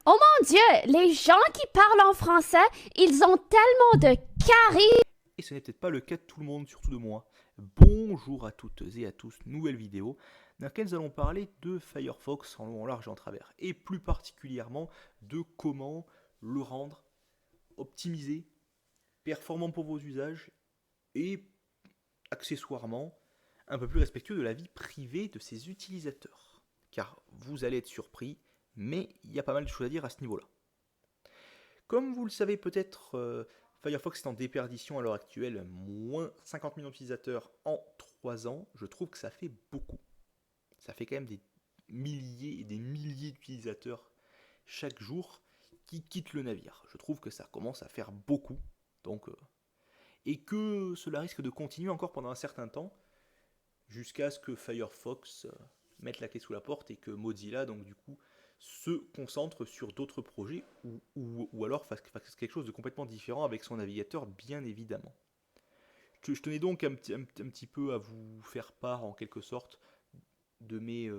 Oh mon Dieu, les gens qui parlent en français, ils ont tellement de charisme. Et ce n'est peut-être pas le cas de tout le monde, surtout de moi. Bonjour à toutes et à tous, nouvelle vidéo dans laquelle nous allons parler de Firefox en long, en large et en travers. Et plus particulièrement de comment le rendre optimisé, performant pour vos usages et accessoirement un peu plus respectueux de la vie privée de ses utilisateurs. Car vous allez être surpris, mais il y a pas mal de choses à dire à ce niveau-là. Comme vous le savez peut-être, Firefox est en déperdition à l'heure actuelle, moins 50 millions d'utilisateurs en 3 ans. Je trouve que ça fait beaucoup. Ça fait quand même des milliers et des milliers d'utilisateurs chaque jour qui quittent le navire. Je trouve que ça commence à faire beaucoup. Donc, et que cela risque de continuer encore pendant un certain temps, jusqu'à ce que Firefox mette la clé sous la porte et que Mozilla, donc du coup, se concentre sur d'autres projets ou alors fasse quelque chose de complètement différent avec son navigateur, bien évidemment. Je tenais donc un petit peu à vous faire part en quelque sorte de mes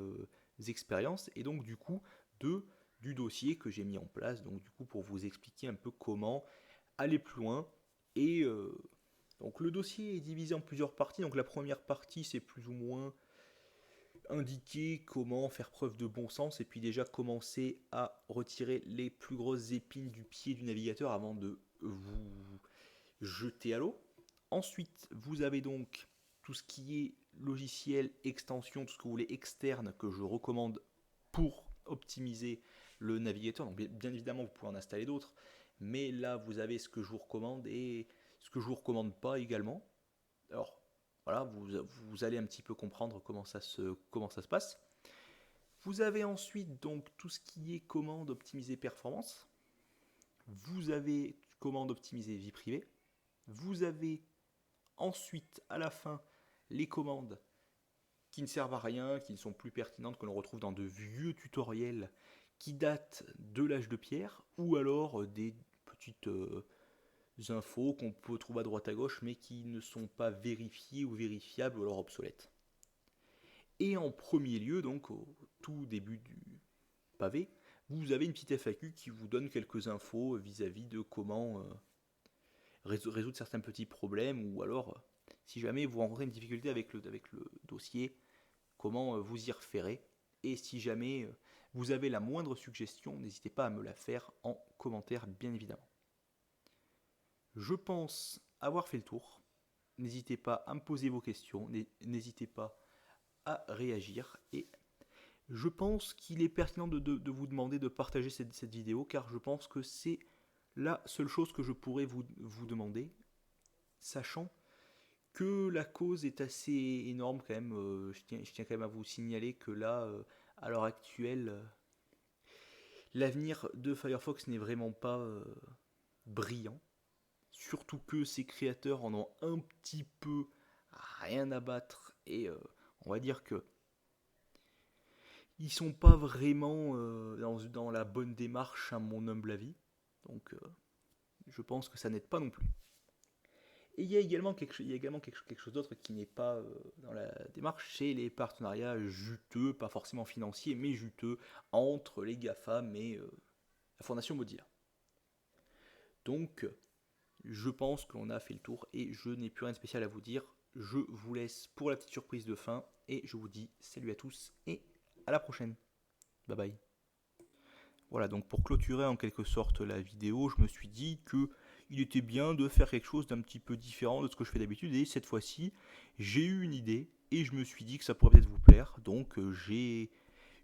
expériences et donc du coup du dossier que j'ai mis en place, donc du coup pour vous expliquer un peu comment aller plus loin. Et donc le dossier est divisé en plusieurs parties. Donc la première partie c'est plus ou moins indiquer comment faire preuve de bon sens et puis déjà commencer à retirer les plus grosses épines du pied du navigateur avant de vous jeter à l'eau. Ensuite, vous avez donc tout ce qui est logiciel, extension, tout ce que vous voulez externe que je recommande pour optimiser le navigateur. Donc bien évidemment, vous pouvez en installer d'autres, mais là, vous avez ce que je vous recommande et ce que je vous recommande pas également. Alors, voilà, vous allez un petit peu comprendre comment ça se passe. Vous avez ensuite donc tout ce qui est commande optimiser performance. Vous avez commande optimiser vie privée. Vous avez ensuite à la fin les commandes qui ne servent à rien, qui ne sont plus pertinentes, que l'on retrouve dans de vieux tutoriels qui datent de l'âge de pierre, ou alors des petites infos qu'on peut trouver à droite à gauche, mais qui ne sont pas vérifiées ou vérifiables, ou alors obsolètes. Et en premier lieu, donc au tout début du pavé, vous avez une petite FAQ qui vous donne quelques infos vis-à-vis de comment résoudre certains petits problèmes, ou alors, si jamais vous rencontrez une difficulté avec le dossier, comment vous y référer. Et si jamais vous avez la moindre suggestion, n'hésitez pas à me la faire en commentaire, bien évidemment. Je pense avoir fait le tour. N'hésitez pas à me poser vos questions, n'hésitez pas à réagir. Et je pense qu'il est pertinent de vous demander de partager cette vidéo, car je pense que c'est la seule chose que je pourrais vous demander, sachant que la cause est assez énorme quand même. Je tiens quand même à vous signaler que là, à l'heure actuelle, l'avenir de Firefox n'est vraiment pas brillant. Surtout que ses créateurs en ont un petit peu rien à battre et on va dire que ils sont pas vraiment dans la bonne démarche à mon humble avis. Donc je pense que ça n'aide pas non plus. Et il y a également quelque chose d'autre qui n'est pas dans la démarche, c'est les partenariats juteux, pas forcément financiers, mais juteux, entre les GAFAM et la Fondation Mozilla. Donc, je pense qu'on a fait le tour et je n'ai plus rien de spécial à vous dire. Je vous laisse pour la petite surprise de fin et je vous dis salut à tous et à la prochaine. Bye bye. Voilà, donc pour clôturer en quelque sorte la vidéo, je me suis dit que il était bien de faire quelque chose d'un petit peu différent de ce que je fais d'habitude. Et cette fois-ci, j'ai eu une idée et je me suis dit que ça pourrait peut-être vous plaire. Donc j'ai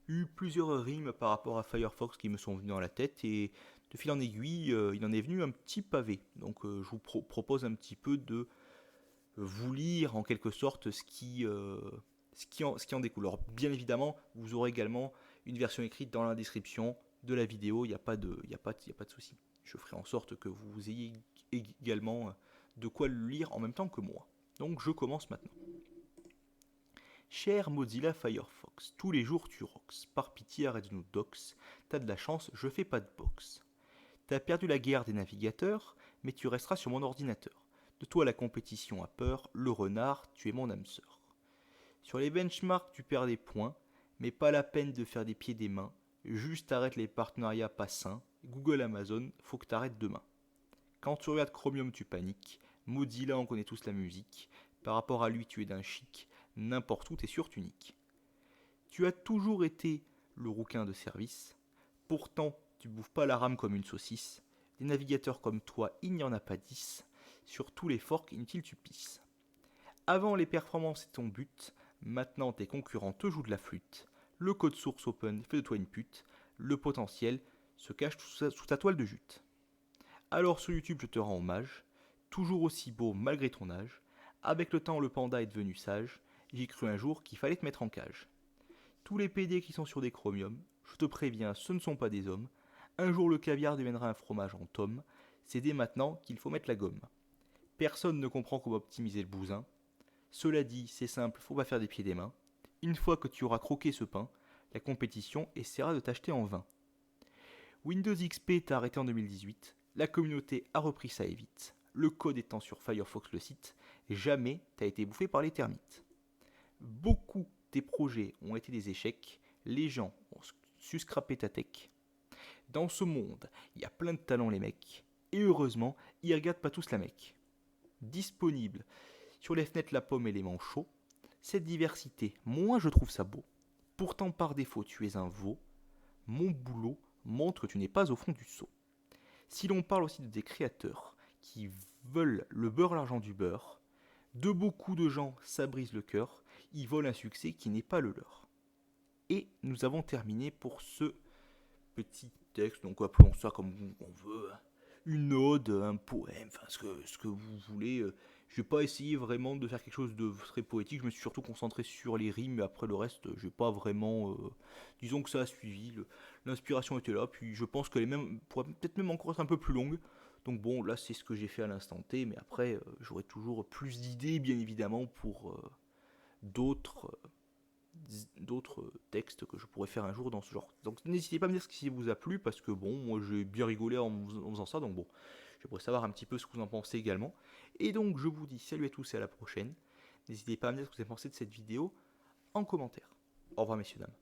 eu plusieurs rimes par rapport à Firefox qui me sont venues dans la tête. Et de fil en aiguille, il en est venu un petit pavé. Donc je vous propose un petit peu de vous lire en quelque sorte ce qui en découle. Alors bien évidemment, vous aurez également une version écrite dans la description de la vidéo, il n'y a pas de souci. Je ferai en sorte que vous ayez également de quoi le lire en même temps que moi. Donc je commence maintenant. Cher Mozilla Firefox, tous les jours tu rocks. Par pitié arrête-nous docs. T'as de la chance, je fais pas de box. T'as perdu la guerre des navigateurs, mais tu resteras sur mon ordinateur. De toi la compétition a peur, le renard, tu es mon âme sœur. Sur les benchmarks tu perds des points, mais pas la peine de faire des pieds des mains. Juste arrête les partenariats pas sains. Google, Amazon, faut que t'arrêtes demain. Quand tu regardes Chromium, tu paniques. Mozilla, on connaît tous la musique. Par rapport à lui, tu es d'un chic. N'importe où, t'es sûr, tu niques. Tu as toujours été le rouquin de service. Pourtant, tu bouffes pas la rame comme une saucisse. Des navigateurs comme toi, il n'y en a pas 10. Sur tous les forks, inutiles, tu pisses. Avant, les performances c'est ton but. Maintenant, tes concurrents te jouent de la flûte. Le code source open fait de toi une pute. Le potentiel se cache sous ta toile de jute. Alors sur YouTube, je te rends hommage. Toujours aussi beau malgré ton âge. Avec le temps, le panda est devenu sage. J'ai cru un jour qu'il fallait te mettre en cage. Tous les PD qui sont sur des chromiums, je te préviens, ce ne sont pas des hommes. Un jour, le caviar deviendra un fromage en tome. C'est dès maintenant qu'il faut mettre la gomme. Personne ne comprend comment optimiser le bousin. Cela dit, c'est simple, faut pas faire des pieds des mains. Une fois que tu auras croqué ce pain, la compétition essaiera de t'acheter en vain. Windows XP t'a arrêté en 2018, la communauté a repris ça et vite. Le code étant sur Firefox le site, jamais t'as été bouffé par les termites. Beaucoup des projets ont été des échecs, les gens ont su scraper ta tech. Dans ce monde, il y a plein de talents les mecs, et heureusement, ils regardent pas tous la mec. Disponible sur les fenêtres la pomme et les manchots, cette diversité, moi je trouve ça beau. Pourtant par défaut tu es un veau, mon boulot montre que tu n'es pas au fond du seau. Si l'on parle aussi de des créateurs qui veulent le beurre l'argent du beurre, de beaucoup de gens ça brise le cœur, ils volent un succès qui n'est pas le leur. Et nous avons terminé pour ce petit texte, donc appelons ça comme on veut, une ode, un poème, enfin ce que vous voulez. Je n'ai pas essayé vraiment de faire quelque chose de très poétique, je me suis surtout concentré sur les rimes, mais après le reste, j'ai pas vraiment... disons que ça a suivi, l'inspiration était là, puis je pense que les mêmes pourraient peut-être même encore être un peu plus longues. Donc bon, là c'est ce que j'ai fait à l'instant T, mais après j'aurai toujours plus d'idées, bien évidemment, pour d'autres textes que je pourrais faire un jour dans ce genre. Donc n'hésitez pas à me dire ce qui vous a plu, parce que bon, moi j'ai bien rigolé en faisant ça, donc bon, j'aimerais savoir un petit peu ce que vous en pensez également. Et donc je vous dis salut à tous et à la prochaine. N'hésitez pas à me dire ce que vous avez pensé de cette vidéo en commentaire. Au revoir messieurs dames.